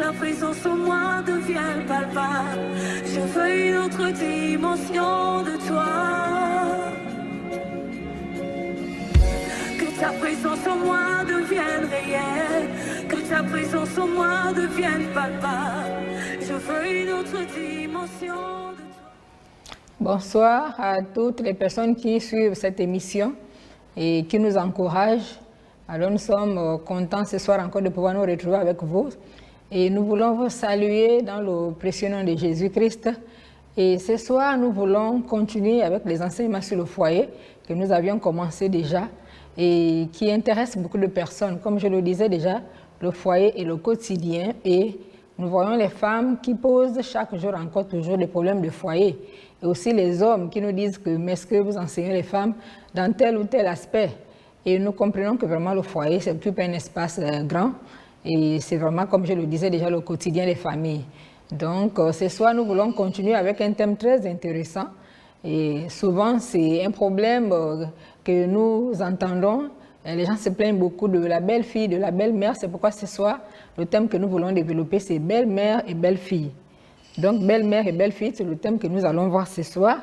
ta présence en moi devienne palpable. Je veux une autre dimension de toi. Que ta présence en moi devienne réelle. Que ta présence en moi devienne palpable. Je veux une autre dimension de toi. Bonsoir à toutes les personnes qui suivent cette émission et qui nous encouragent. Alors nous sommes contents ce soir encore de pouvoir nous retrouver avec vous. Et nous voulons vous saluer dans le précieux nom de Jésus-Christ. Et ce soir, nous voulons continuer avec les enseignements sur le foyer que nous avions commencé déjà et qui intéressent beaucoup de personnes. Comme je le disais déjà, le foyer est le quotidien et nous voyons les femmes qui posent chaque jour encore toujours des problèmes de foyer. Et aussi les hommes qui nous disent que mais est-ce que vous enseignez les femmes dans tel ou tel aspect. Et nous comprenons que vraiment le foyer, c'est plus un espace grand. Et c'est vraiment, comme je le disais déjà, le quotidien des familles. Donc, ce soir, nous voulons continuer avec un thème très intéressant. Et souvent, c'est un problème que nous entendons. Les gens se plaignent beaucoup de la belle-fille, de la belle-mère. C'est pourquoi ce soir, le thème que nous voulons développer, c'est belle-mère et belle-fille. Donc, belle-mère et belle-fille, c'est le thème que nous allons voir ce soir.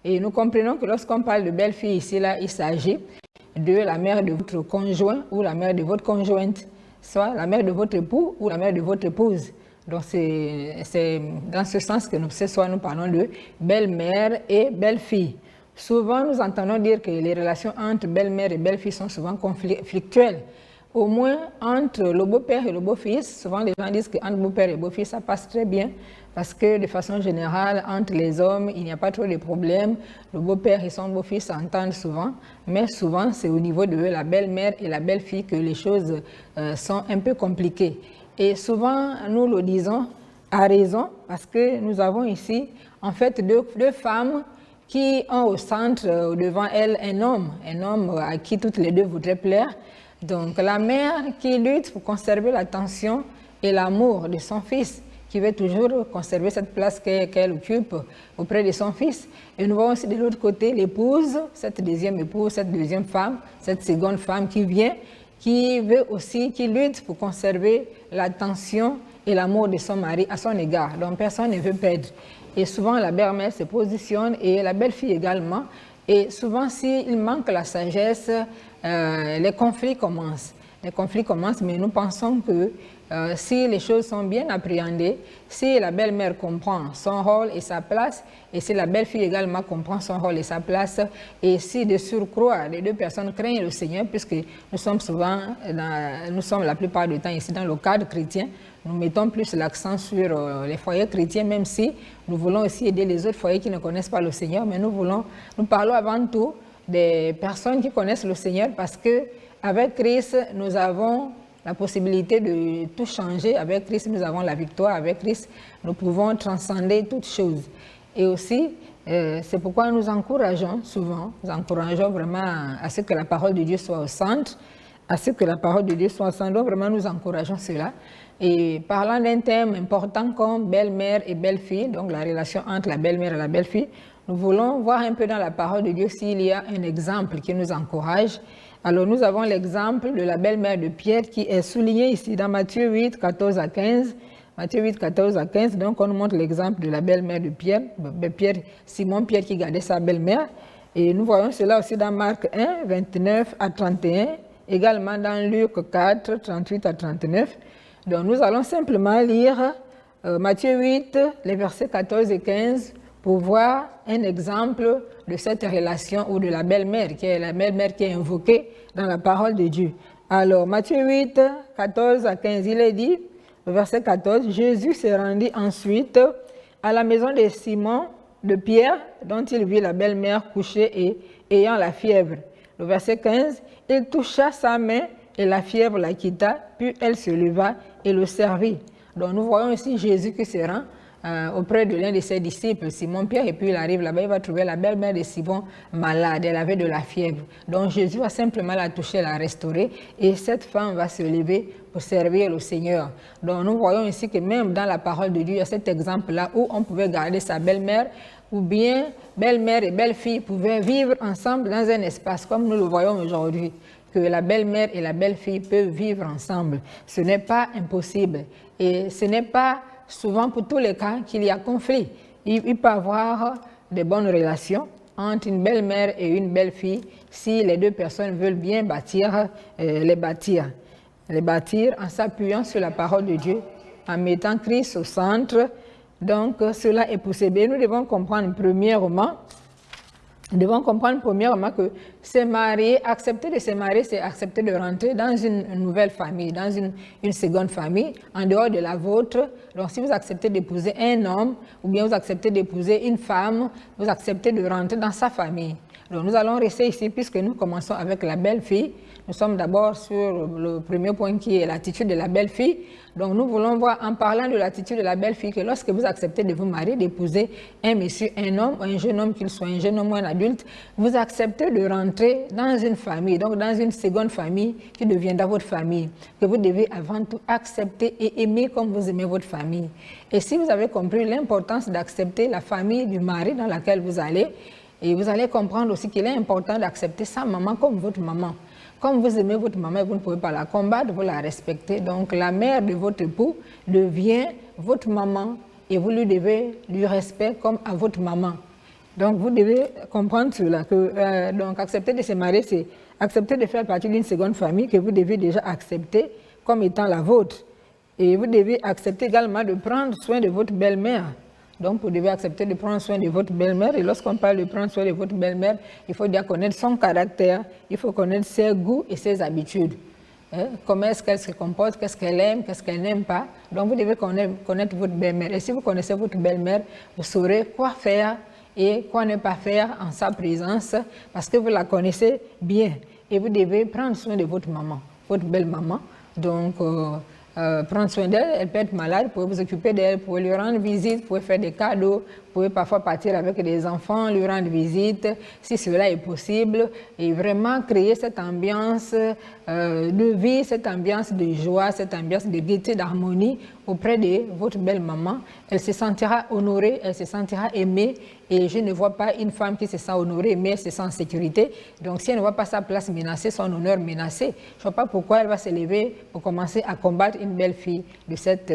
Et nous comprenons que lorsqu'on parle de belle-fille ici, là, il s'agit de la mère de votre conjoint ou la mère de votre conjointe, soit la mère de votre époux ou la mère de votre épouse. Donc c'est dans ce sens que ce soir nous parlons de belle-mère et belle-fille. Souvent nous entendons dire que les relations entre belle-mère et belle-fille sont souvent conflictuelles. Au moins entre le beau-père et le beau-fils, souvent les gens disent qu'entre beau-père et beau-fils ça passe très bien parce que de façon générale entre les hommes il n'y a pas trop de problèmes. Le beau-père et son beau-fils s'entendent souvent, mais souvent c'est au niveau de la belle-mère et la belle-fille que les choses sont un peu compliquées. Et souvent nous le disons à raison parce que nous avons ici en fait deux femmes qui ont au centre devant elles un homme à qui toutes les deux voudraient plaire. Donc la mère qui lutte pour conserver l'attention et l'amour de son fils, qui veut toujours conserver cette place qu'elle occupe auprès de son fils. Et nous voyons aussi de l'autre côté l'épouse, cette deuxième épouse, cette deuxième femme, cette seconde femme qui vient, qui veut aussi, qui lutte pour conserver l'attention et l'amour de son mari à son égard. Donc personne ne veut perdre. Et souvent la belle-mère se positionne et la belle-fille également. Et souvent s'il manque la sagesse, les conflits commencent. Les conflits commencent, mais nous pensons que si les choses sont bien appréhendées, si la belle-mère comprend son rôle et sa place, et si la belle-fille également comprend son rôle et sa place, et si de surcroît les deux personnes craignent le Seigneur, puisque nous sommes souvent, nous sommes la plupart du temps ici dans le cadre chrétien, nous mettons plus l'accent sur les foyers chrétiens, même si nous voulons aussi aider les autres foyers qui ne connaissent pas le Seigneur, mais nous parlons avant tout des personnes qui connaissent le Seigneur parce que avec Christ, nous avons la possibilité de tout changer. Avec Christ, nous avons la victoire. Avec Christ, nous pouvons transcender toutes choses. Et aussi, c'est pourquoi nous encourageons souvent, nous encourageons vraiment à ce que la parole de Dieu soit au centre, à ce que la parole de Dieu soit au centre. Donc vraiment, nous encourageons cela. Et parlant d'un thème important comme belle-mère et belle-fille, donc la relation entre la belle-mère et la belle-fille, nous voulons voir un peu dans la parole de Dieu s'il y a un exemple qui nous encourage. Alors nous avons l'exemple de la belle-mère de Pierre qui est souligné ici dans Matthieu 8, 14 à 15. Matthieu 8, 14 à 15, donc on nous montre l'exemple de la belle-mère de Pierre, Simon Pierre qui gardait sa belle-mère. Et nous voyons cela aussi dans Marc 1, 29 à 31, également dans Luc 4, 38 à 39. Donc nous allons simplement lire Matthieu 8, les versets 14 et 15, pour voir un exemple de cette relation ou de la belle-mère, qui est la belle-mère qui est invoquée dans la parole de Dieu. Alors, Matthieu 8, 14 à 15, il est dit, le verset 14, Jésus se rendit ensuite à la maison de Simon, de Pierre, dont il vit la belle-mère couchée et ayant la fièvre. Le verset 15, il toucha sa main et la fièvre la quitta, puis elle se leva et le servit. Donc nous voyons ici Jésus qui se rend auprès de l'un de ses disciples, Simon-Pierre, et puis il arrive là-bas, il va trouver la belle-mère de Simon malade, elle avait de la fièvre. Donc Jésus va simplement la toucher, la restaurer, et cette femme va se lever pour servir le Seigneur. Donc nous voyons ici que même dans la parole de Dieu, il y a cet exemple-là où on pouvait garder sa belle-mère, ou bien belle-mère et belle-fille pouvaient vivre ensemble dans un espace, comme nous le voyons aujourd'hui. que la belle-mère et la belle-fille peuvent vivre ensemble. Ce n'est pas impossible. Et ce n'est pas souvent pour tous les cas qu'il y a conflit. Il peut y avoir de bonnes relations entre une belle-mère et une belle-fille si les deux personnes veulent bien les bâtir en s'appuyant sur la parole de Dieu, en mettant Christ au centre. Donc cela est possible. Et nous devons comprendre premièrement que se marier, accepter de se marier, c'est accepter de rentrer dans une nouvelle famille, dans une seconde famille, en dehors de la vôtre. Donc si vous acceptez d'épouser un homme, ou bien vous acceptez d'épouser une femme, vous acceptez de rentrer dans sa famille. Donc nous allons rester ici puisque nous commençons avec la belle-fille. Nous sommes d'abord sur le premier point qui est l'attitude de la belle-fille. Donc nous voulons voir en parlant de l'attitude de la belle-fille que lorsque vous acceptez de vous marier, d'épouser un monsieur, un homme, un jeune homme, qu'il soit un jeune homme ou un adulte, vous acceptez de rentrer dans une famille, donc dans une seconde famille qui deviendra votre famille, que vous devez avant tout accepter et aimer comme vous aimez votre famille. Et si vous avez compris l'importance d'accepter la famille du mari dans laquelle vous allez, et vous allez comprendre aussi qu'il est important d'accepter sa maman comme votre maman. Comme vous aimez votre maman, vous ne pouvez pas la combattre, vous la respectez. Donc la mère de votre époux devient votre maman et vous lui devez du respect comme à votre maman. Donc vous devez comprendre cela, que donc accepter de se marier, c'est accepter de faire partie d'une seconde famille que vous devez déjà accepter comme étant la vôtre. Et vous devez accepter également de prendre soin de votre belle-mère. Donc, vous devez accepter de prendre soin de votre belle-mère. Et lorsqu'on parle de prendre soin de votre belle-mère, il faut déjà connaître son caractère, il faut connaître ses goûts et ses habitudes. Comment est-ce qu'elle se comporte, qu'est-ce qu'elle aime, qu'est-ce qu'elle n'aime pas. Donc, vous devez connaître votre belle-mère. Et si vous connaissez votre belle-mère, vous saurez quoi faire et quoi ne pas faire en sa présence, parce que vous la connaissez bien. Et vous devez prendre soin de votre maman, votre belle-maman. Donc, prendre soin d'elle, elle peut être malade, vous pouvez vous occuper d'elle, vous pouvez lui rendre visite, vous pouvez faire des cadeaux, vous pouvez parfois partir avec des enfants, lui rendre visite, si cela est possible, et vraiment créer cette ambiance de vie, cette ambiance de joie, cette ambiance de gaieté, d'harmonie auprès de votre belle-maman. Elle se sentira honorée, elle se sentira aimée, et je ne vois pas une femme qui se sent honorée, mais elle se sent en sécurité. Donc si elle ne voit pas sa place menacée, son honneur menacé, je ne vois pas pourquoi elle va se lever pour commencer à combattre une belle fille de cette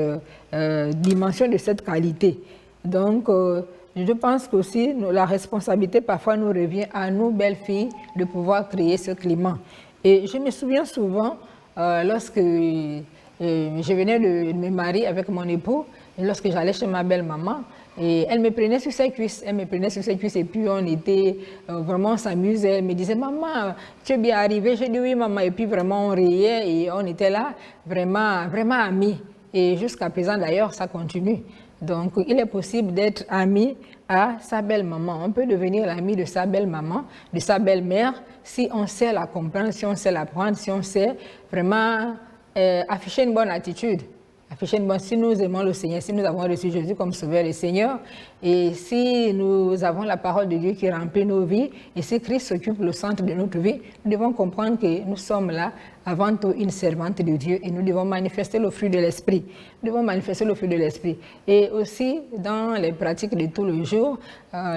dimension, de cette qualité. Donc, je pense qu'aussi la responsabilité parfois nous revient à nous, belles filles, de pouvoir créer ce climat. Et je me souviens souvent, lorsque je venais de me marier avec mon époux, et lorsque j'allais chez ma belle-maman, et elle me prenait sur ses cuisses, et puis on était vraiment, on s'amusait. Elle me disait, maman, tu es bien arrivée? J'ai dit oui, maman, et puis vraiment on riait et on était là, vraiment, vraiment amis. Et jusqu'à présent d'ailleurs, ça continue. Donc il est possible d'être ami à sa belle-maman. On peut devenir l'ami de sa belle-maman, de sa belle-mère, si on sait la comprendre, si on sait la prendre, si on sait vraiment afficher une bonne attitude. Si nous aimons le Seigneur, si nous avons reçu Jésus comme Sauveur et Seigneur, et si nous avons la parole de Dieu qui remplit nos vies, et si Christ s'occupe le centre de notre vie, nous devons comprendre que nous sommes là, avant tout une servante de Dieu, et nous devons manifester le fruit de l'Esprit. Nous devons manifester le fruit de l'Esprit. Et aussi, dans les pratiques de tous les jours,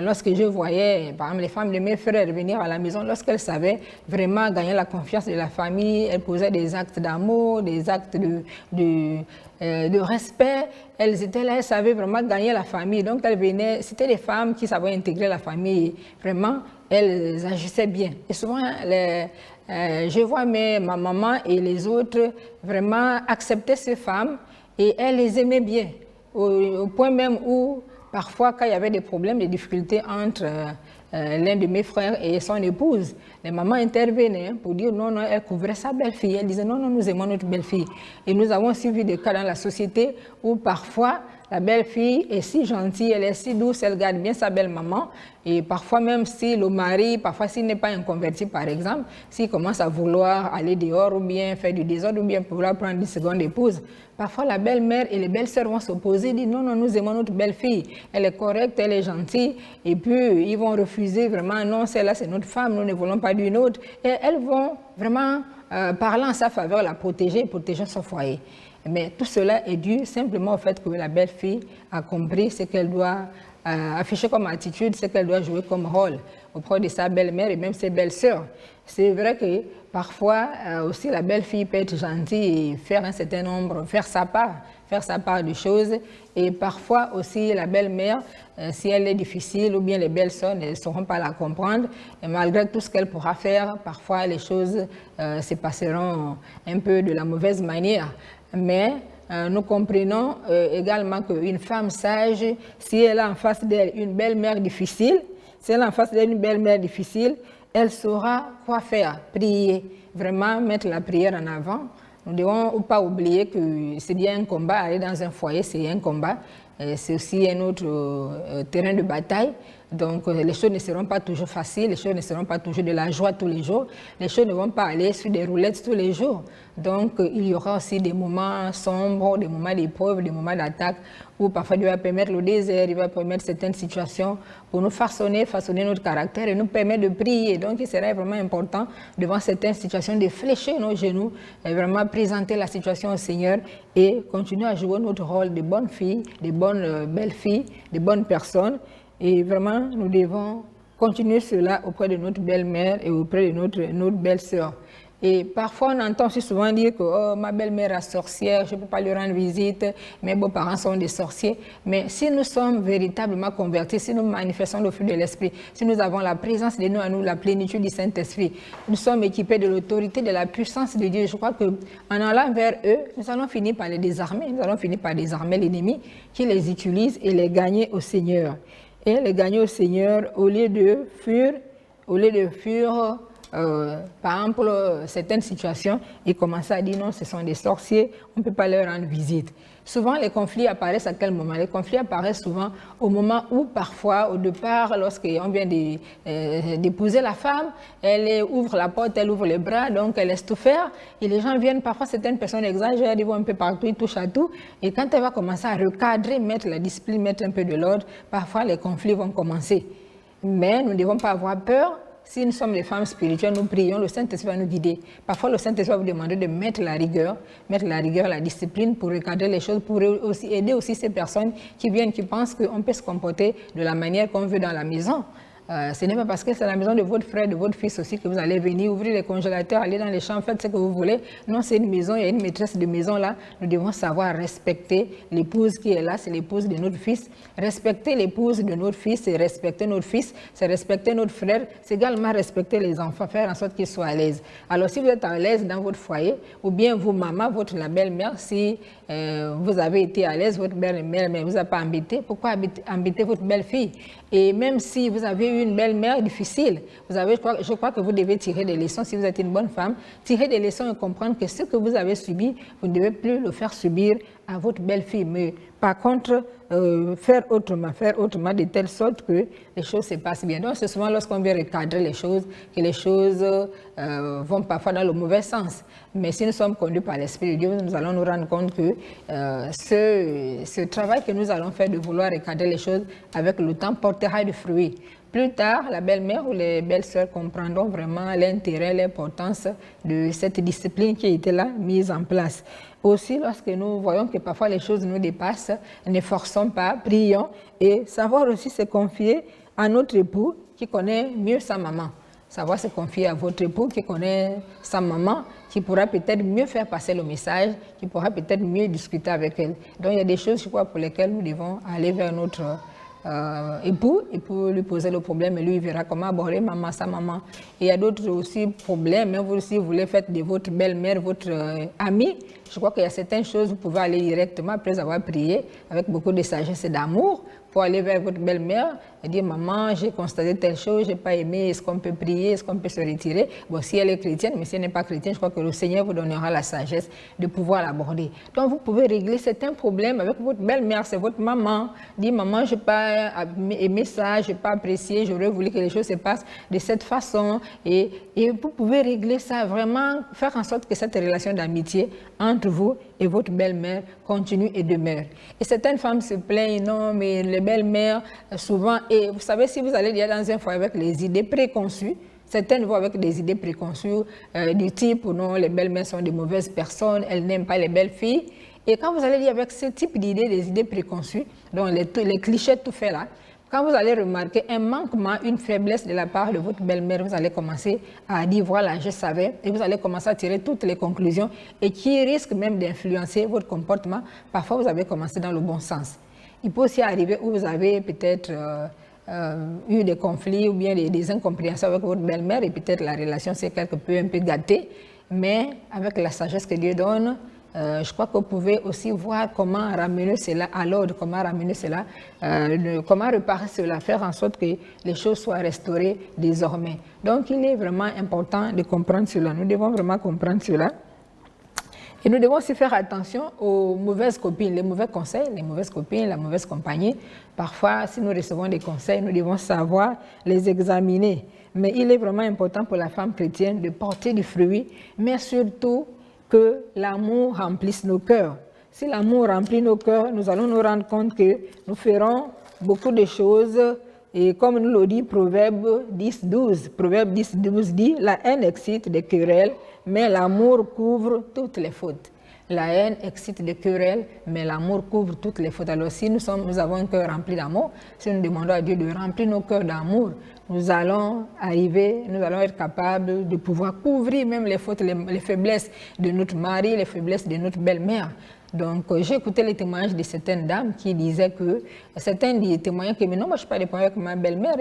lorsque je voyais, par exemple, les femmes de mes frères venir à la maison, lorsqu'elles savaient vraiment gagner la confiance de la famille, elles posaient des actes d'amour, des actes de respect, elles étaient là, elles savaient vraiment gagner la famille. Donc elles venaient, c'était des femmes qui savaient intégrer la famille. Vraiment, elles agissaient bien. Et souvent, je vois ma maman et les autres vraiment accepter ces femmes et elles les aimaient bien. Au point même où, parfois, quand il y avait des problèmes, des difficultés entre l'un de mes frères et son épouse, les mamans intervenaient pour dire non, non, elle couvrait sa belle-fille. Elle disait non, non, nous aimons notre belle-fille. Et nous avons aussi vu des cas dans la société où parfois la belle-fille est si gentille, elle est si douce, elle garde bien sa belle-maman. Et parfois même si le mari, parfois s'il n'est pas un converti par exemple, s'il commence à vouloir aller dehors ou bien faire du désordre ou bien vouloir prendre une seconde épouse, parfois la belle-mère et les belles-sœurs vont s'opposer et dire non, non, nous aimons notre belle-fille, elle est correcte, elle est gentille. Et puis ils vont refuser vraiment, non, celle-là c'est notre femme, nous ne voulons pas d'une autre. Et elles vont vraiment parler en sa faveur, la protéger son foyer. Mais tout cela est dû simplement au fait que la belle-fille a compris ce qu'elle doit afficher comme attitude, ce qu'elle doit jouer comme rôle auprès de sa belle-mère et même ses belles-sœurs. C'est vrai que parfois aussi la belle-fille peut être gentille et faire un certain nombre, faire sa part de choses. Et parfois aussi la belle-mère, si elle est difficile ou bien les belles-sœurs ne sauront pas la comprendre, et malgré tout ce qu'elle pourra faire, parfois les choses se passeront un peu de la mauvaise manière. Mais nous comprenons également qu'une femme sage, si elle a en face d'elle une belle-mère difficile, elle saura quoi faire, prier, vraiment mettre la prière en avant. Nous ne devons pas oublier que c'est bien un combat, aller dans un foyer, c'est un combat, c'est aussi un autre terrain de bataille. Donc les choses ne seront pas toujours faciles, les choses ne seront pas toujours de la joie tous les jours, les choses ne vont pas aller sur des roulettes tous les jours. Donc il y aura aussi des moments sombres, des moments d'épreuve, des moments d'attaque, où parfois Dieu va permettre le désert, il va permettre certaines situations pour nous façonner notre caractère et nous permettre de prier. Donc il serait vraiment important devant certaines situations de fléchir nos genoux et vraiment présenter la situation au Seigneur et continuer à jouer notre rôle de bonnes filles, de bonnes belles filles, de bonnes personnes. Et vraiment, nous devons continuer cela auprès de notre belle-mère et auprès de notre belle-sœur. Et parfois, on entend aussi souvent dire que oh, ma belle-mère est sorcière, je ne peux pas lui rendre visite, mes beaux-parents sont des sorciers. Mais si nous sommes véritablement convertis, si nous manifestons le fruit de l'Esprit, si nous avons la présence de nous à nous, la plénitude du Saint-Esprit, nous sommes équipés de l'autorité, de la puissance de Dieu. Je crois qu'en allant vers eux, nous allons finir par les désarmer, nous allons finir par désarmer l'ennemi qui les utilise et les gagner au Seigneur. Et les gagner au Seigneur au lieu de fuir, par exemple, certaines situations et commencer à dire non, ce sont des sorciers, on ne peut pas leur rendre visite. Souvent, les conflits apparaissent à quel moment? Les conflits apparaissent souvent au moment où, parfois, au départ, lorsqu'on vient d'épouser la femme, elle ouvre la porte, elle ouvre les bras, donc elle laisse tout faire. Et les gens viennent, parfois, certaines personnes exagèrent, ils vont un peu partout, ils touchent à tout. Et quand elle va commencer à recadrer, mettre la discipline, mettre un peu de l'ordre, parfois, les conflits vont commencer. Mais nous ne devons pas avoir peur. Si nous sommes des femmes spirituelles, nous prions, le Saint-Esprit va nous guider. Parfois, le Saint-Esprit va vous demander de mettre la rigueur, la discipline pour recadrer les choses, pour aussi aider aussi ces personnes qui viennent, qui pensent qu'on peut se comporter de la manière qu'on veut dans la maison. Ce n'est pas parce que c'est la maison de votre frère, de votre fils aussi que vous allez venir ouvrir les congélateurs, aller dans les champs, faites ce que vous voulez. Non, c'est une maison, il y a une maîtresse de maison là. Nous devons savoir respecter l'épouse qui est là, c'est l'épouse de notre fils. Respecter l'épouse de notre fils, c'est respecter notre fils, c'est respecter notre frère, c'est également respecter les enfants, faire en sorte qu'ils soient à l'aise. Alors si vous êtes à l'aise dans votre foyer, ou bien vous, maman, la belle-mère, si vous avez été à l'aise, votre belle-mère ne vous a pas embêté, pourquoi embêter votre belle-fille? Et même si vous avez eu une belle-mère difficile, je crois que vous devez tirer des leçons. Si vous êtes une bonne femme, tirer des leçons et comprendre que ce que vous avez subi, vous ne devez plus le faire subir à votre belle-fille. Mais par contre, faire autrement de telle sorte que les choses se passent bien. Donc c'est souvent lorsqu'on veut recadrer les choses que les choses vont parfois dans le mauvais sens. Mais si nous sommes conduits par l'Esprit de Dieu, nous allons nous rendre compte que ce travail que nous allons faire de vouloir recadrer les choses avec le temps portera du fruit. Plus tard, la belle-mère ou les belles-sœurs comprendront vraiment l'intérêt, l'importance de cette discipline qui a été là, mise en place. Aussi, lorsque nous voyons que parfois les choses nous dépassent, ne forçons pas, prions et savoir aussi se confier à notre époux qui connaît mieux sa maman. Savoir se confier à votre époux qui connaît sa maman, qui pourra peut-être mieux faire passer le message, qui pourra peut-être mieux discuter avec elle. Donc il y a des choses, je crois, pour lesquelles nous devons aller vers notre époux et pour lui poser le problème et lui il verra comment aborder sa maman. Et il y a d'autres aussi problèmes, même vous si vous voulez faire de votre belle-mère votre amie, je crois qu'il y a certaines choses vous pouvez aller directement après avoir prié avec beaucoup de sagesse et d'amour pour aller vers votre belle-mère et dire maman j'ai constaté telle chose, j'ai pas aimé, est-ce qu'on peut prier, est-ce qu'on peut se retirer? Bon, si elle est chrétienne, mais si elle n'est pas chrétienne, je crois que le Seigneur vous donnera la sagesse de pouvoir l'aborder. Donc vous pouvez régler certains problèmes avec votre belle-mère, c'est votre maman. Dire maman j'ai pas aimé ça, j'ai pas apprécié, j'aurais voulu que les choses se passent de cette façon et vous pouvez régler ça, vraiment faire en sorte que cette relation d'amitié entre vous et votre belle-mère continue et demeure. Et certaines femmes se plaignent, non mais les belles-mères souvent, et vous savez si vous allez dire dans un foyer avec les idées préconçues, certaines vont avec des idées préconçues du type non les belles-mères sont de mauvaises personnes, elles n'aiment pas les belles filles. Et quand vous allez dire avec ce type d'idées, des idées préconçues, donc les clichés tout fait là, Quand vous allez remarquer un manquement, une faiblesse de la part de votre belle-mère, vous allez commencer à dire voilà, je savais, et vous allez commencer à tirer toutes les conclusions et qui risquent même d'influencer votre comportement. Parfois, vous avez commencé dans le bon sens. Il peut aussi arriver où vous avez peut-être eu des conflits ou bien des incompréhensions avec votre belle-mère et peut-être la relation s'est quelque peu un peu gâtée, mais avec la sagesse que Dieu donne, je crois que vous pouvez aussi voir comment ramener cela à l'ordre, comment ramener cela, comment réparer cela, faire en sorte que les choses soient restaurées désormais. Donc il est vraiment important de comprendre cela, nous devons vraiment comprendre cela. Et nous devons aussi faire attention aux mauvaises copines, les mauvais conseils, les mauvaises copines, la mauvaise compagnie. Parfois, si nous recevons des conseils, nous devons savoir les examiner. Mais il est vraiment important pour la femme chrétienne de porter du fruit, mais surtout que l'amour remplisse nos cœurs. Si l'amour remplit nos cœurs, nous allons nous rendre compte que nous ferons beaucoup de choses. Et comme nous le dit Proverbe 10.12, Proverbe 10.12 dit « La haine excite des querelles, mais l'amour couvre toutes les fautes. » La haine excite des querelles, mais l'amour couvre toutes les fautes. Alors si nous avons un cœur rempli d'amour, si nous demandons à Dieu de remplir nos cœurs d'amour, nous allons être capables de pouvoir couvrir même les fautes, les faiblesses de notre mari, les faiblesses de notre belle-mère. Donc, j'ai écouté les témoignages de certaines dames qui disaient que, certains témoignaient que, mais non, moi je ne suis pas des problèmes avec ma belle-mère,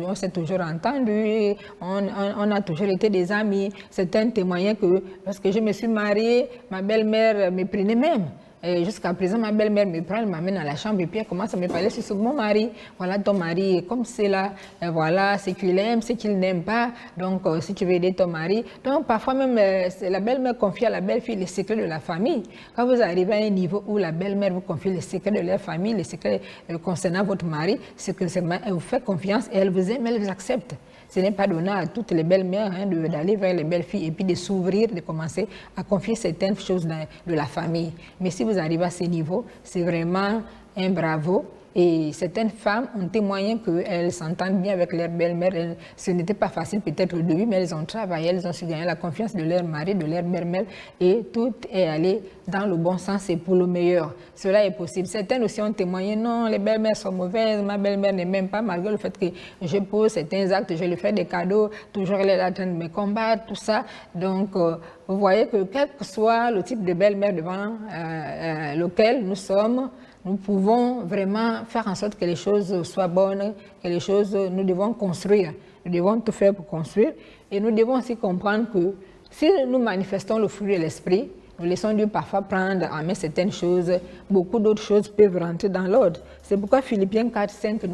on s'est toujours entendu, on a toujours été des amis. Certains témoignaient que, lorsque je me suis mariée, ma belle-mère me prenait même. Jusqu'à présent, ma belle-mère me prend, elle m'amène à la chambre et puis elle commence à me parler sur mon mari. Voilà, ton mari est comme c'est là, voilà, ce qu'il aime, ce qu'il n'aime pas. Donc, si tu veux aider ton mari. Donc, parfois même, la belle-mère confie à la belle-fille les secrets de la famille. Quand vous arrivez à un niveau où la belle-mère vous confie les secrets de leur famille, les secrets concernant votre mari, c'est que elle vous fait confiance et elle vous aime, elle vous accepte. Ce n'est pas donné à toutes les belles-mères d'aller vers les belles-filles et puis de s'ouvrir, de commencer à confier certaines choses de la famille. Mais si vous arrivez à ce niveau, c'est vraiment un bravo. Et certaines femmes ont témoigné qu'elles s'entendent bien avec leur belle-mère. Ce n'était pas facile peut-être au début, mais elles ont travaillé, elles ont su gagner la confiance de leur mari, de leur belle-mère, et tout est allé dans le bon sens et pour le meilleur. Cela est possible. Certaines aussi ont témoigné, non, les belles-mères sont mauvaises, ma belle-mère ne m'aime pas, malgré le fait que je pose certains actes, je lui fais des cadeaux, toujours elle est en train de me combattre, tout ça. Donc, vous voyez que quel que soit le type de belle-mère devant lequel nous sommes, nous pouvons vraiment faire en sorte que les choses soient bonnes, que les choses, nous devons construire. Nous devons tout faire pour construire. Et nous devons aussi comprendre que si nous manifestons le fruit de l'esprit, nous laissons Dieu parfois prendre en main certaines choses, beaucoup d'autres choses peuvent rentrer dans l'ordre. C'est pourquoi Philippiens 4.5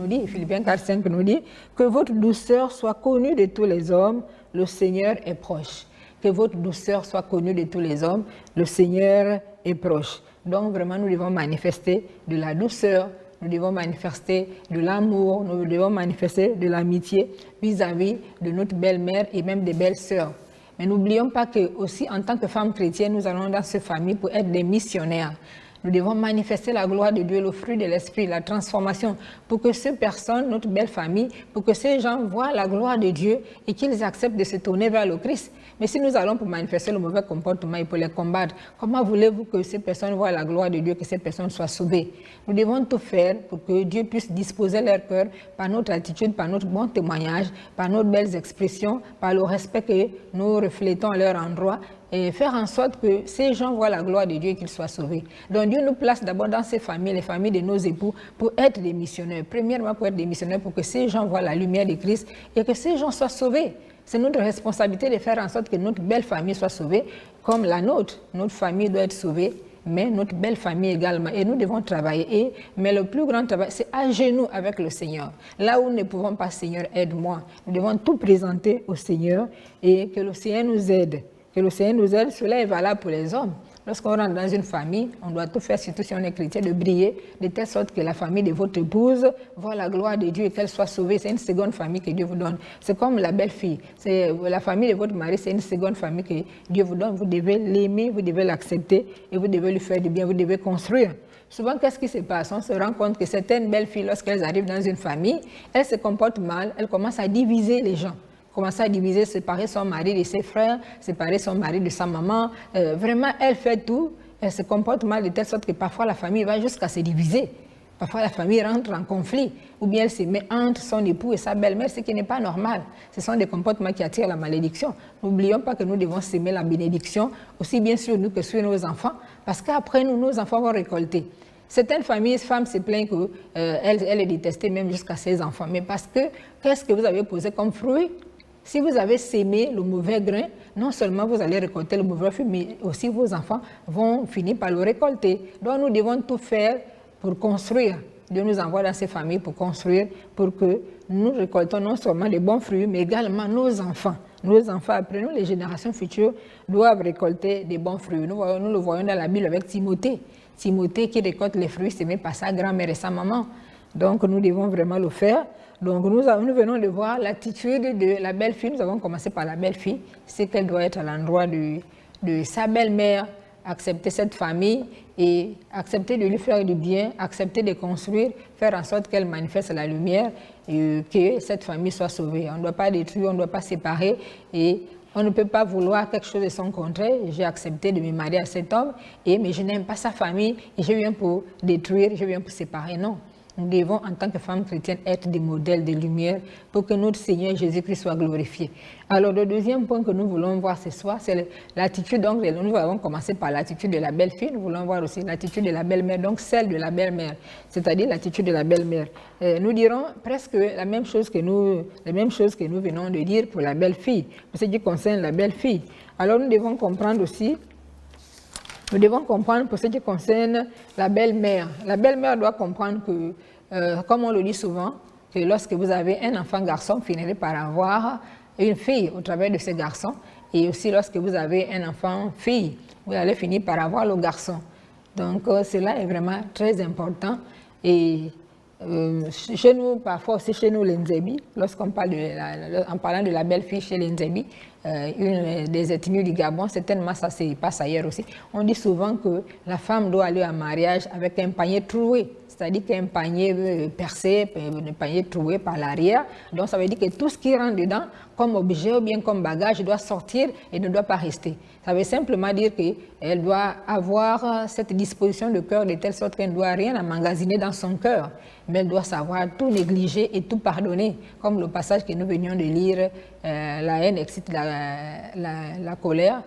nous dit que votre douceur soit connue de tous les hommes, le Seigneur est proche. Que votre douceur soit connue de tous les hommes, le Seigneur est proche. Donc vraiment, nous devons manifester de la douceur, nous devons manifester de l'amour, nous devons manifester de l'amitié vis-à-vis de notre belle-mère et même des belles-sœurs. Mais n'oublions pas que aussi en tant que femmes chrétiennes, nous allons dans ces familles pour être des missionnaires. Nous devons manifester la gloire de Dieu, le fruit de l'esprit, la transformation, pour que ces personnes, notre belle famille, pour que ces gens voient la gloire de Dieu et qu'ils acceptent de se tourner vers le Christ. Mais si nous allons pour manifester le mauvais comportement et pour les combattre, comment voulez-vous que ces personnes voient la gloire de Dieu, que ces personnes soient sauvées? Nous devons tout faire pour que Dieu puisse disposer leur cœur par notre attitude, par notre bon témoignage, par nos belles expressions, par le respect que nous reflétons à leur endroit, et faire en sorte que ces gens voient la gloire de Dieu et qu'ils soient sauvés. Donc Dieu nous place d'abord dans ces familles, les familles de nos époux, pour être des missionnaires. Premièrement, pour être des missionnaires, pour que ces gens voient la lumière de Christ et que ces gens soient sauvés. C'est notre responsabilité de faire en sorte que notre belle famille soit sauvée, comme la nôtre. Notre famille doit être sauvée, mais notre belle famille également. Et nous devons travailler. Mais le plus grand travail, c'est à genoux avec le Seigneur. Là où nous ne pouvons pas, Seigneur, aide-moi. Nous devons tout présenter au Seigneur et que le Seigneur nous aide. Que le Seigneur nous aide, cela est valable pour les hommes. Lorsqu'on rentre dans une famille, on doit tout faire, surtout si on est chrétien, de briller, de telle sorte que la famille de votre épouse voit la gloire de Dieu et qu'elle soit sauvée. C'est une seconde famille que Dieu vous donne. C'est comme la belle-fille. La famille de votre mari, c'est une seconde famille que Dieu vous donne. Vous devez l'aimer, vous devez l'accepter et vous devez lui faire du bien, vous devez construire. Souvent, qu'est-ce qui se passe? On se rend compte que certaines belles filles, lorsqu'elles arrivent dans une famille, elles se comportent mal, elles commencent à diviser les gens. Commencer à diviser, séparer son mari de ses frères, séparer son mari de sa maman. Vraiment, elle fait tout, elle se comporte mal de telle sorte que parfois la famille va jusqu'à se diviser. Parfois, la famille rentre en conflit, ou bien elle se met entre son époux et sa belle-mère, ce qui n'est pas normal. Ce sont des comportements qui attirent la malédiction. N'oublions pas que nous devons s'aimer la bénédiction, aussi bien sur nous que sur nos enfants, parce qu'après nous, nos enfants vont récolter. Certaines familles, femmes se plaignent qu'elle est détestée même jusqu'à ses enfants. Mais parce que, qu'est-ce que vous avez posé comme fruit? Si vous avez sémé le mauvais grain, non seulement vous allez récolter le mauvais fruit, mais aussi vos enfants vont finir par le récolter. Donc nous devons tout faire pour construire. Dieu nous envoie dans ces familles pour construire, pour que nous récoltons non seulement des bons fruits, mais également nos enfants. Nos enfants, après nous, les générations futures, doivent récolter des bons fruits. Nous le voyons dans la Bible avec Timothée. Timothée qui récolte les fruits semés par sa grand-mère et sa maman. Donc nous devons vraiment le faire. Donc nous venons de voir l'attitude de la belle-fille. Nous avons commencé par la belle-fille. C'est qu'elle doit être à l'endroit de sa belle-mère, accepter cette famille et accepter de lui faire du bien, accepter de construire, faire en sorte qu'elle manifeste la lumière et que cette famille soit sauvée. On ne doit pas détruire, on ne doit pas séparer et on ne peut pas vouloir quelque chose de son contraire. J'ai accepté de me marier à cet homme, mais je n'aime pas sa famille et je viens pour détruire, je viens pour séparer. Non. Nous devons, en tant que femmes chrétiennes, être des modèles de lumière pour que notre Seigneur Jésus-Christ soit glorifié. Alors, le deuxième point que nous voulons voir ce soir, c'est l'attitude. Donc, nous avons commencé par l'attitude de la belle-fille. Nous voulons voir aussi l'attitude de la belle-mère, donc celle de la belle-mère, c'est-à-dire l'attitude de la belle-mère. Nous dirons presque la même chose que nous venons de dire pour la belle-fille, pour ce qui concerne la belle-fille. Alors, nous devons comprendre aussi. Nous devons comprendre pour ce qui concerne la belle-mère. La belle-mère doit comprendre que, comme on le dit souvent, que lorsque vous avez un enfant garçon, vous finirez par avoir une fille au travers de ce garçon. Et aussi lorsque vous avez un enfant fille, vous allez finir par avoir le garçon. Donc cela est vraiment très important. Et chez nous, parfois aussi chez nous, les Nzebi, lorsqu'on parle en parlant de la belle-fille chez les Nzebi, une des ethnies du Gabon, certainement ça se passe ailleurs aussi, on dit souvent que la femme doit aller en mariage avec un panier troué, c'est-à-dire qu'un panier percé, un panier troué par l'arrière. Donc ça veut dire que tout ce qui rentre dedans, comme objet ou bien comme bagage, doit sortir et ne doit pas rester. Ça veut simplement dire qu'elle doit avoir cette disposition de cœur de telle sorte qu'elle ne doit rien emmagasiner dans son cœur, mais elle doit savoir tout négliger et tout pardonner, comme le passage que nous venions de lire, la haine excite la colère,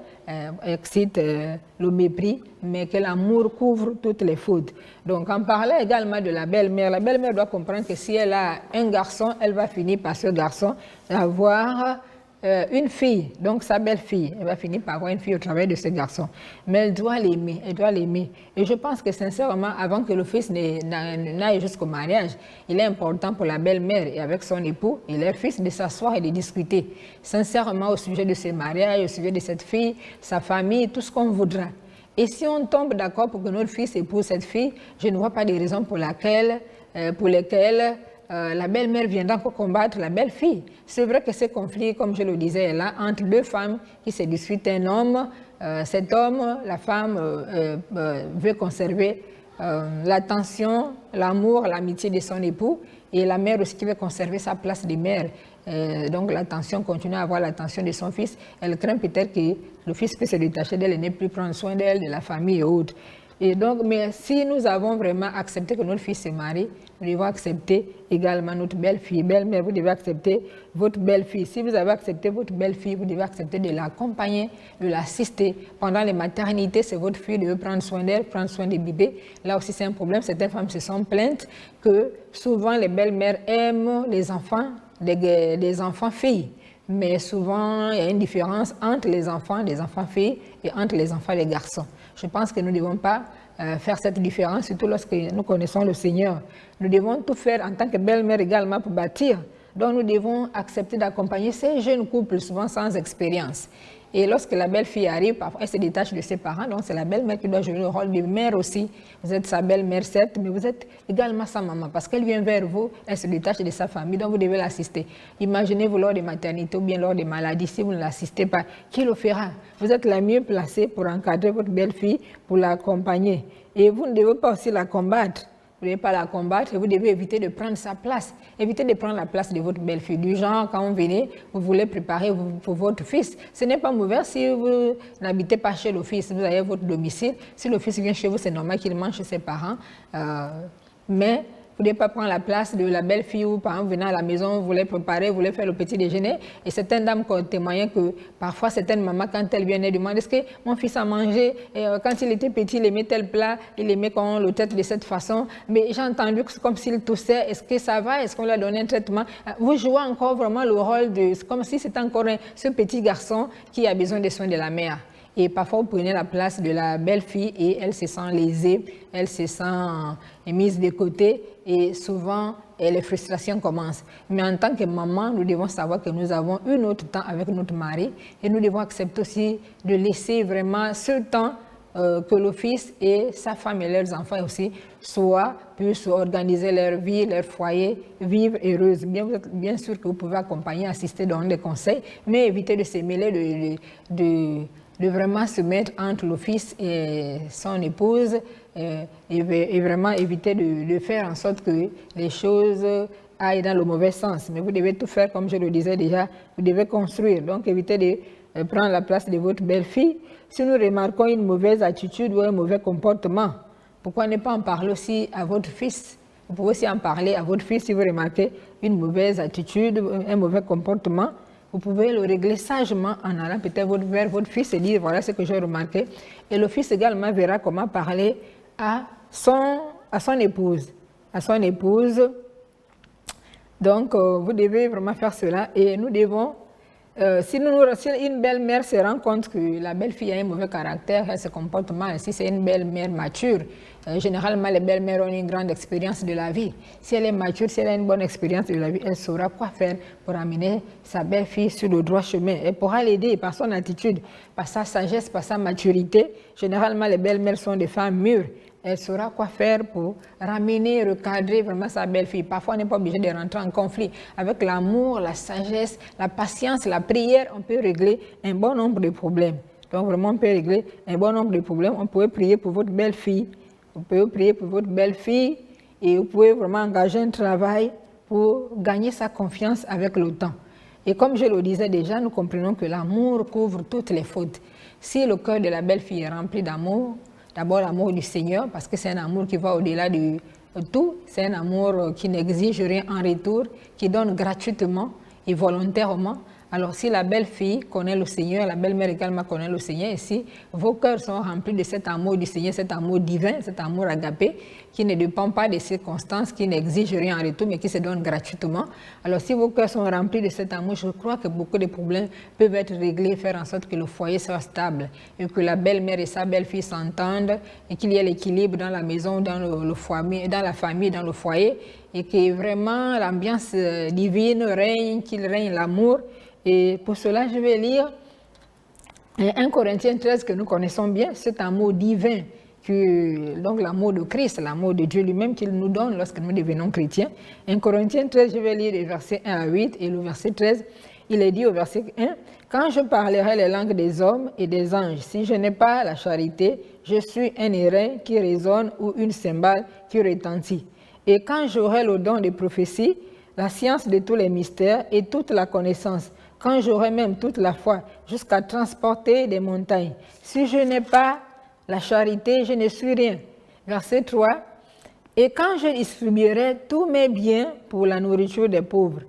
excite le mépris, mais que l'amour couvre toutes les fautes. Donc en parlant également de la belle-mère doit comprendre que si elle a un garçon, elle va finir par ce garçon avoir une fille, donc sa belle-fille. Elle va finir par avoir une fille au travers de ce garçon. Mais elle doit l'aimer, Et je pense que sincèrement, avant que le fils n'aille jusqu'au mariage, il est important pour la belle-mère et avec son époux et leur fils de s'asseoir et de discuter sincèrement au sujet de ce mariage, au sujet de cette fille, sa famille, tout ce qu'on voudra. Et si on tombe d'accord pour que notre fils épouse cette fille, je ne vois pas de raison pour lesquelles la belle-mère viendra encore combattre la belle-fille. C'est vrai que ce conflit, comme je le disais, est là entre deux femmes qui se disputent un homme. Cet homme, la femme veut conserver l'attention, l'amour, l'amitié de son époux, et la mère aussi qui veut conserver sa place de mère. Donc l'attention, continue à avoir l'attention de son fils. Elle craint peut-être que le fils puisse se détacher d'elle et ne plus prendre soin d'elle, de la famille et autres. Et donc, mais si nous avons vraiment accepté que notre fils se marie, nous devons accepter également notre belle-fille. Belle-mère, vous devez accepter votre belle-fille. Si vous avez accepté votre belle-fille, vous devez accepter de l'accompagner, de l'assister. Pendant les maternités, c'est votre fille, de prendre soin d'elle, prendre soin des bébés. Là aussi, c'est un problème. Certaines femmes se sont plaintes que souvent les belles-mères aiment les enfants, des enfants filles. Mais souvent, il y a une différence entre les enfants filles et entre les enfants des garçons. Je pense que nous ne devons pas faire cette différence, surtout lorsque nous connaissons le Seigneur. Nous devons tout faire en tant que belle-mère également pour bâtir. Donc nous devons accepter d'accompagner ces jeunes couples, souvent sans expérience. Et lorsque la belle-fille arrive, parfois elle se détache de ses parents, donc c'est la belle-mère qui doit jouer le rôle de mère aussi. Vous êtes sa belle-mère, certes, mais vous êtes également sa maman, parce qu'elle vient vers vous, elle se détache de sa famille, donc vous devez l'assister. Imaginez-vous lors des maternités ou bien lors des maladies, si vous ne l'assistez pas, qui le fera? Vous êtes la mieux placée pour encadrer votre belle-fille, pour l'accompagner. Et vous ne devez pas aussi la combattre. Vous ne devez pas la combattre et vous devez éviter de prendre sa place. Évitez de prendre la place de votre belle-fille. Du genre, quand vous venez, vous voulez préparer pour votre fils. Ce n'est pas mauvais si vous n'habitez pas chez le fils, vous avez votre domicile. Si le fils vient chez vous, c'est normal qu'il mange chez ses parents. mais vous ne devez pas prendre la place de la belle-fille ou par exemple venant à la maison, vous voulez préparer, vous voulez faire le petit déjeuner. Et certaines dames témoignaient que parfois certaines mamans, quand elles viennent, elles demandent est-ce que mon fils a mangé, et quand il était petit, il aimait tel plat, il aimait qu'on le traite de cette façon. Mais j'ai entendu que c'est comme s'il toussait, est-ce que ça va, est-ce qu'on lui a donné un traitement? Vous jouez encore vraiment le rôle de, c'est comme si c'était encore ce petit garçon qui a besoin des soins de la mère. Et parfois, vous prenez la place de la belle-fille et elle se sent lésée, elle se sent mise de côté et souvent, les frustrations commencent. Mais en tant que maman, nous devons savoir que nous avons un autre temps avec notre mari et nous devons accepter aussi de laisser vraiment ce temps que le fils et sa femme et leurs enfants aussi puissent organiser leur vie, leur foyer, vivre heureuse. Bien sûr que vous pouvez accompagner, assister, donner des conseils, mais éviter de se mêler de vraiment se mettre entre le fils et son épouse et vraiment éviter de faire en sorte que les choses aillent dans le mauvais sens. Mais vous devez tout faire, comme je le disais déjà, vous devez construire. Donc évitez de prendre la place de votre belle-fille. Si nous remarquons une mauvaise attitude ou un mauvais comportement, pourquoi ne pas en parler aussi à votre fils? Vous pouvez aussi en parler à votre fils si vous remarquez une mauvaise attitude, un mauvais comportement. Vous pouvez le régler sagement en allant peut-être vers votre fils et dire voilà ce que j'ai remarqué. Et le fils également verra comment parler à son épouse. Donc vous devez vraiment faire cela et nous devons, si une belle-mère se rend compte que la belle-fille a un mauvais caractère, elle se comporte mal, si c'est une belle-mère mature, généralement les belles-mères ont une grande expérience de la vie. Si elle est mature, si elle a une bonne expérience de la vie, elle saura quoi faire pour amener sa belle-fille sur le droit chemin. Elle pourra l'aider par son attitude, par sa sagesse, par sa maturité. Généralement les belles-mères sont des femmes mûres. Elle saura quoi faire pour ramener, recadrer vraiment sa belle-fille. Parfois, on n'est pas obligé de rentrer en conflit. Avec l'amour, la sagesse, la patience, la prière, on peut régler un bon nombre de problèmes. Donc, vraiment, on peut régler un bon nombre de problèmes. On peut prier pour votre belle-fille. Vous pouvez prier pour votre belle-fille et vous pouvez vraiment engager un travail pour gagner sa confiance avec le temps. Et comme je le disais déjà, nous comprenons que l'amour couvre toutes les fautes. Si le cœur de la belle-fille est rempli d'amour, d'abord l'amour du Seigneur, parce que c'est un amour qui va au-delà de tout. C'est un amour qui n'exige rien en retour, qui donne gratuitement et volontairement. Alors si la belle-fille connaît le Seigneur, la belle-mère également connaît le Seigneur, et si vos cœurs sont remplis de cet amour du Seigneur, cet amour divin, cet amour agapé, qui ne dépend pas des circonstances, qui n'exige rien en retour, mais qui se donne gratuitement. Alors si vos cœurs sont remplis de cet amour, je crois que beaucoup de problèmes peuvent être réglés, faire en sorte que le foyer soit stable, et que la belle-mère et sa belle-fille s'entendent, et qu'il y ait l'équilibre dans la maison, dans le foyer, dans la famille, dans le foyer, et que vraiment l'ambiance divine règne, qu'il règne l'amour. Et pour cela, je vais lire 1 Corinthiens 13 que nous connaissons bien, cet amour divin, donc l'amour de Christ, l'amour de Dieu lui-même qu'il nous donne lorsque nous devenons chrétiens. 1 Corinthiens 13, je vais lire les versets 1 à 8 et le verset 13, il est dit au verset 1, « Quand je parlerai les langues des hommes et des anges, si je n'ai pas la charité, je suis un airain qui résonne ou une cymbale qui retentit. Et quand j'aurai le don de prophétie, la science de tous les mystères et toute la connaissance, quand j'aurai même toute la foi jusqu'à transporter des montagnes. Si je n'ai pas la charité, je ne suis rien. » Verset 3. « Et quand je distribuerai tous mes biens pour la nourriture des pauvres,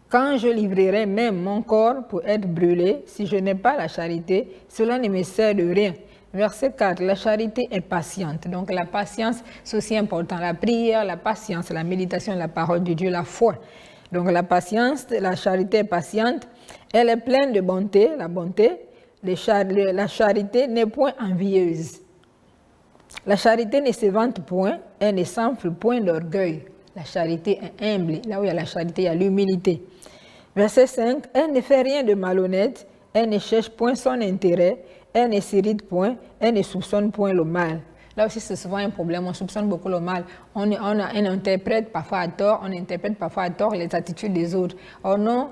quand je livrerai même mon corps pour être brûlé, si je n'ai pas la charité, cela ne me sert de rien. » Verset 4. La charité est patiente. Donc la patience, c'est aussi important. La prière, la patience, la méditation, la parole de Dieu, la foi. Donc la patience, la charité est patiente, elle est pleine de bonté, la bonté, la charité n'est point envieuse. La charité ne se vante point, elle ne s'enfle point d'orgueil. La charité est humble, là où il y a la charité, il y a l'humilité. Verset 5, elle ne fait rien de malhonnête, elle ne cherche point son intérêt, elle ne s'irrite point, elle ne soupçonne point le mal. Là aussi, c'est souvent un problème, on soupçonne beaucoup le mal. On interprète parfois à tort, les attitudes des autres. Oh non,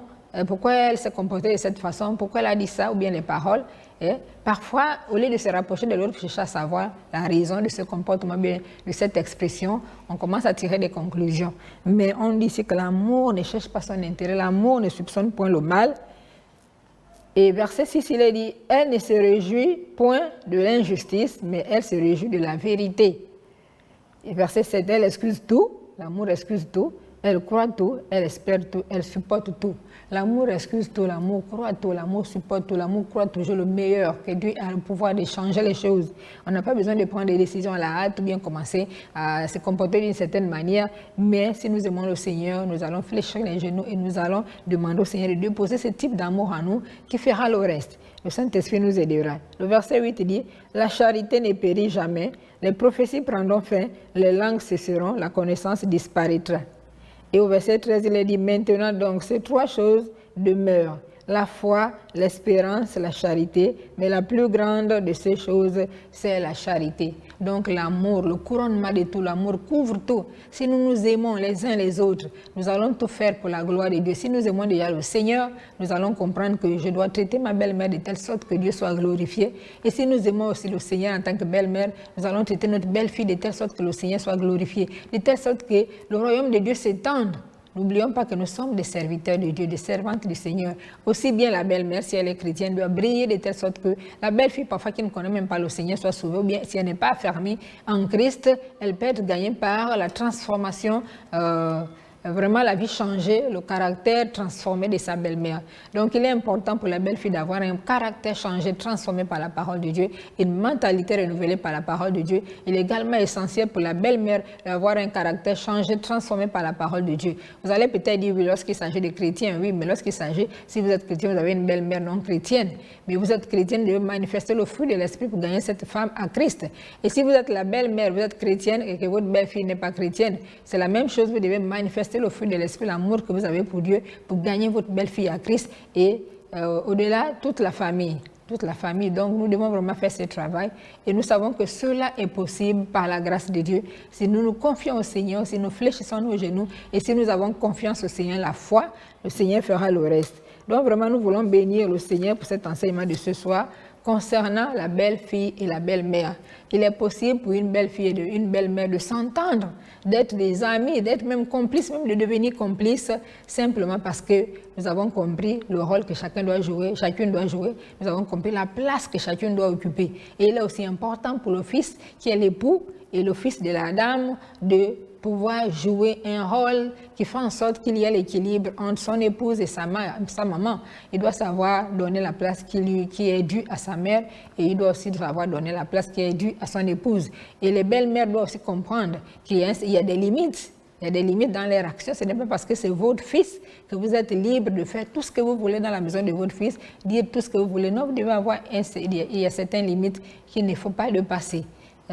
pourquoi elle s'est comportée de cette façon, pourquoi elle a dit ça, ou bien les paroles. Et parfois, au lieu de se rapprocher de l'autre, chercher à savoir la raison de ce comportement, bien de cette expression, on commence à tirer des conclusions. Mais on dit ici que l'amour ne cherche pas son intérêt, l'amour ne soupçonne point le mal. Et verset 6, il est dit, elle ne se réjouit point de l'injustice, mais elle se réjouit de la vérité. verset 7, elle excuse tout, l'amour excuse tout, elle croit tout, elle espère tout, elle supporte tout. L'amour excuse tout, l'amour croit tout, l'amour supporte tout, l'amour croit toujours le meilleur, que Dieu a le pouvoir de changer les choses. On n'a pas besoin de prendre des décisions à la hâte ou bien commencer à se comporter d'une certaine manière, mais si nous aimons le Seigneur, nous allons fléchir les genoux et nous allons demander au Seigneur de Dieu poser ce type d'amour en nous qui fera le reste. Le Saint-Esprit nous aidera. Le verset 8 dit, la charité ne périt jamais, les prophéties prendront fin, les langues cesseront, la connaissance disparaîtra. Et au verset 13, il est dit, maintenant donc, ces trois choses demeurent, la foi, l'espérance, la charité, mais la plus grande de ces choses, c'est la charité. Donc l'amour, le couronnement de tout, l'amour couvre tout. Si nous nous aimons les uns les autres, nous allons tout faire pour la gloire de Dieu. Si nous aimons déjà le Seigneur, nous allons comprendre que je dois traiter ma belle-mère de telle sorte que Dieu soit glorifié. Et si nous aimons aussi le Seigneur en tant que belle-mère, nous allons traiter notre belle-fille de telle sorte que le Seigneur soit glorifié. De telle sorte que le royaume de Dieu s'étende. N'oublions pas que nous sommes des serviteurs de Dieu, des servantes du Seigneur. Aussi bien la belle-mère, si elle est chrétienne, doit briller de telle sorte que la belle-fille, parfois qui ne connaît même pas le Seigneur, soit sauvée. Ou bien si elle n'est pas fermée en Christ, elle peut être gagnée par la transformation, vraiment la vie changée, le caractère transformé de sa belle-mère. Donc il est important pour la belle-fille d'avoir un caractère changé, transformé par la parole de Dieu, une mentalité renouvelée par la parole de Dieu. Il est également essentiel pour la belle-mère d'avoir un caractère changé, transformé par la parole de Dieu. Vous allez peut-être dire, oui, lorsqu'il s'agit de chrétiens, oui, mais lorsqu'il s'agit, si vous êtes chrétien, vous avez une belle-mère non chrétienne, mais vous êtes chrétienne, vous devez manifester le fruit de l'esprit pour gagner cette femme à Christ. Et si vous êtes la belle-mère, vous êtes chrétienne et que votre belle-fille n'est pas chrétienne, c'est la même chose, vous devez manifester le fruit de l'esprit, l'amour que vous avez pour Dieu, pour gagner votre belle-fille à Christ et au-delà, toute la famille. Toute la famille. Donc, nous devons vraiment faire ce travail et nous savons que cela est possible par la grâce de Dieu. Si nous nous confions au Seigneur, si nous fléchissons nos genoux et si nous avons confiance au Seigneur, la foi, le Seigneur fera le reste. Donc, vraiment, nous voulons bénir le Seigneur pour cet enseignement de ce soir concernant la belle-fille et la belle-mère. Il est possible pour une belle-fille et une belle-mère de s'entendre, d'être des amis, d'être même complices, même de devenir complices, simplement parce que nous avons compris le rôle que chacune doit jouer, nous avons compris la place que chacune doit occuper. Et il est aussi important pour le fils qui est l'époux et le fils de la dame de pouvoir jouer un rôle qui fait en sorte qu'il y ait l'équilibre entre son épouse et sa maman. Il doit savoir donner la place qui est due à sa mère et il doit aussi savoir donner la place qui est due à son épouse. Et les belles-mères doivent aussi comprendre qu'il y a des limites. Il y a des limites dans leur action. Ce n'est pas parce que c'est votre fils que vous êtes libre de faire tout ce que vous voulez dans la maison de votre fils, dire tout ce que vous voulez. Non, vous devez avoir il y a certaines limites qu'il ne faut pas dépasser.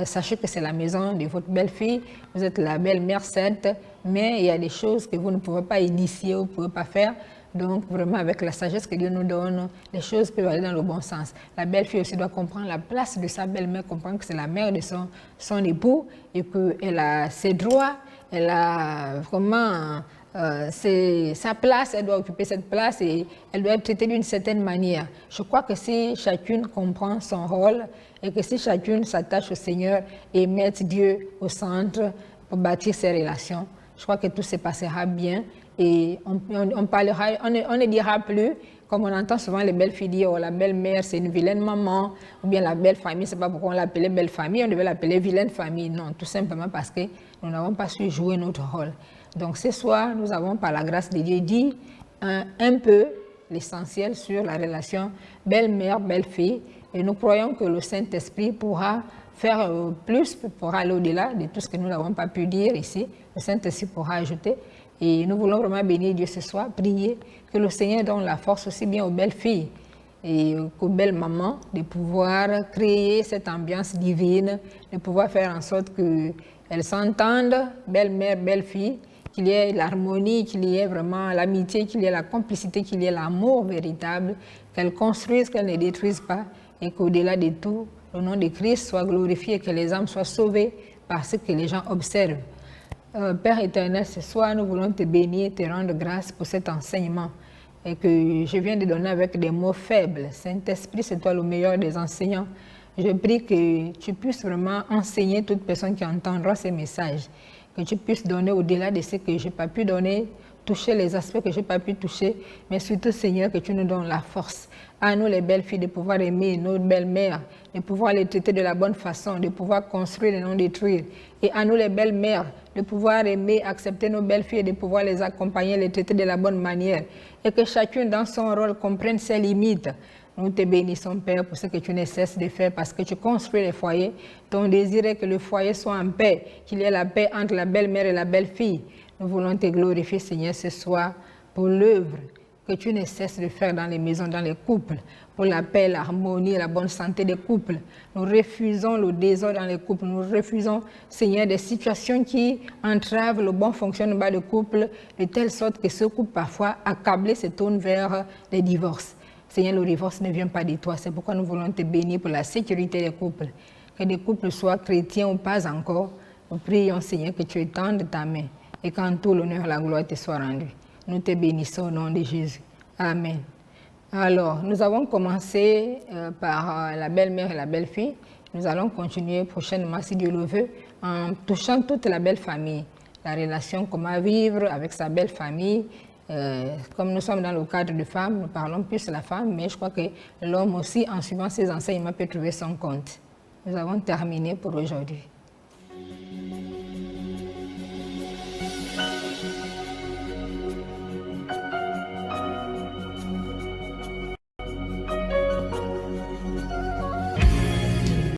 Sachez que c'est la maison de votre belle-fille, vous êtes la belle-mère certes, mais il y a des choses que vous ne pouvez pas initier, vous ne pouvez pas faire. Donc vraiment avec la sagesse que Dieu nous donne, les choses peuvent aller dans le bon sens. La belle-fille aussi doit comprendre la place de sa belle-mère, comprendre que c'est la mère de son époux et qu'elle a ses droits, elle a vraiment sa place, elle doit occuper cette place et elle doit être traitée d'une certaine manière. Je crois que si chacune comprend son rôle et que si chacune s'attache au Seigneur et met Dieu au centre pour bâtir ses relations, je crois que tout se passera bien et on ne dira plus, comme on entend souvent les belles filles dire, oh, la belle-mère c'est une vilaine maman, ou bien la belle famille, c'est pas pourquoi on l'appelait belle famille, on devait l'appeler vilaine famille. Non, tout simplement parce que nous n'avons pas su jouer notre rôle. Donc ce soir, nous avons par la grâce de Dieu dit un peu l'essentiel sur la relation belle-mère, belle-fille. Et nous croyons que le Saint-Esprit pourra faire plus, pourra aller au-delà de tout ce que nous n'avons pas pu dire ici. Le Saint-Esprit pourra ajouter. Et nous voulons vraiment bénir Dieu ce soir, prier que le Seigneur donne la force aussi bien aux belles filles et aux belles mamans de pouvoir créer cette ambiance divine, de pouvoir faire en sorte qu'elles s'entendent, belle-mère, belle-fille, qu'il y ait l'harmonie, qu'il y ait vraiment l'amitié, qu'il y ait la complicité, qu'il y ait l'amour véritable, qu'elles construisent, qu'elles ne détruisent pas, et qu'au-delà de tout, le nom de Christ soit glorifié, que les âmes soient sauvées par ce que les gens observent. Père éternel, ce soir, nous voulons te bénir, te rendre grâce pour cet enseignement et que je viens de donner avec des mots faibles. Saint-Esprit, c'est toi le meilleur des enseignants. Je prie que tu puisses vraiment enseigner toute personne qui entendra ces messages, que tu puisses donner au-delà de ce que je n'ai pas pu donner, toucher les aspects que je n'ai pas pu toucher, mais surtout, Seigneur, que tu nous donnes la force. À nous, les belles filles, de pouvoir aimer nos belles-mères, de pouvoir les traiter de la bonne façon, de pouvoir construire et non détruire. Et à nous, les belles-mères, de pouvoir aimer, accepter nos belles filles et de pouvoir les accompagner, les traiter de la bonne manière. Et que chacune, dans son rôle, comprenne ses limites. Nous te bénissons, Père, pour ce que tu ne cesses de faire, parce que tu construis les foyers. Ton désir est que le foyer soit en paix, qu'il y ait la paix entre la belle-mère et la belle-fille. Nous voulons te glorifier, Seigneur, ce soir, pour l'œuvre que tu ne cesses de faire dans les maisons, dans les couples, pour la paix, l'harmonie, la bonne santé des couples. Nous refusons le désordre dans les couples. Nous refusons, Seigneur, des situations qui entravent le bon fonctionnement des couples, de telle sorte que ce couple, parfois, accablé, se tourne vers les divorces. Seigneur, le divorce ne vient pas de toi. C'est pourquoi nous voulons te bénir pour la sécurité des couples. Que des couples soient chrétiens ou pas encore, nous prions, Seigneur, que tu étendes ta main et qu'en tout l'honneur et la gloire te soient rendus. Nous te bénissons au nom de Jésus. Amen. Alors, nous avons commencé par la belle-mère et la belle-fille. Nous allons continuer prochainement, si Dieu le veut, en touchant toute la belle famille. La relation, comment vivre avec sa belle famille. Comme nous sommes dans le cadre de femmes, nous parlons plus de la femme, mais je crois que l'homme aussi, en suivant ses enseignements, peut trouver son compte. Nous avons terminé pour aujourd'hui.